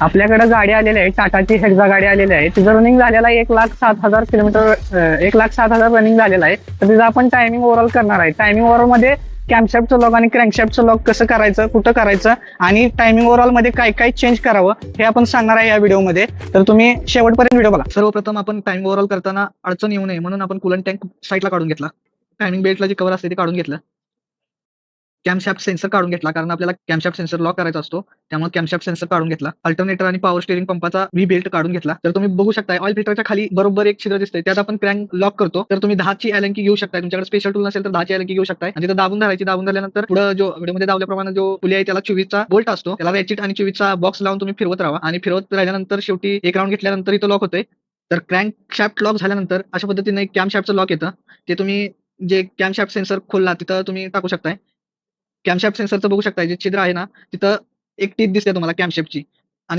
आपल्याकडे गाडी आलेली आहे, टाटाची हेक्सा गाडी आलेली आहे. तिचं रनिंग झालेलं आहे 1,07,000 किलोमीटर, 1,07,000 रनिंग झालेलं आहे. तर तिचं आपण टायमिंग ओव्हरऑल करणार आहे. टायमिंग ओव्हरऑल मध्ये कॅम्पशॅफ्टचं लॉक आणि क्रँकशॅफ्टचं लॉक कसं करायचं, कुठं करायचं आणि टायमिंग ओव्हरऑल मध्ये काय काय चेंज करावं हे आपण सांगणार आहे या व्हिडिओमध्ये. तर तुम्ही शेवटपर्यंत व्हिडिओ बघा. सर्वप्रथम आपण टायमिंग ओव्हरऑल करताना अडचण येऊ नये म्हणून आपण कूलंट टँक साईडला काढून घेतला. टायमिंग बेल्टला जे कव्हर असते ते काढून घेतलं. कॅमशॅफ्ट सेन्सर काढून घेतला, कारण आपल्याला कॅमशॅफ्ट सेन्सर लॉक करायचा असतो, त्यामुळे कॅमशॅफ्ट सेन्सर काढून घेतला. अल्टरनेटर आणि पॉवर स्टीअरिंग पंपाचा व्ही बेल्ट काढून घेतला. तर तुम्ही बघू शकता ऑइल फिल्टरच्या खाली बरोबर एक छिद्र दिसतंय, त्यात आपण क्रँक लॉक करतो. तर तुम्ही 10ची अॅलन की घेऊ शकता, तुमच्याकडे स्पेशल टूल नसेल तर 10ची अॅलन की घेऊ शकता आणि तिथं दाबून धरायची. दाबून धरल्यानंतर पुढे जो व्हिडिओमध्ये दाबल्याप्रमाणे जो पुली आहे त्याला 24चा बोल्ट असतो, त्याला रॅचिट आणि 24चा बॉक्स लावून तुम्ही फिरवत राहा आणि फिरवत राहिल्यानंतर शेवटी एक राऊंड घेतल्यानंतर इथं लॉक होतंय. तर क्रँक लॉक झाल्यानंतर अशा पद्धतीने एक कॅमशॅफ्टचं लॉक येतं, ते तुम्ही जे कॅमशॅफ्ट सेन्सर खोलला तिथं तुम्ही टाकू शकताय. कॅमशॅफ्ट सेन्सरचं बघू शकता, जे छिद्र आहे ना तिथं एक टीप दिसते तुम्हाला कॅमशॅफ्टची,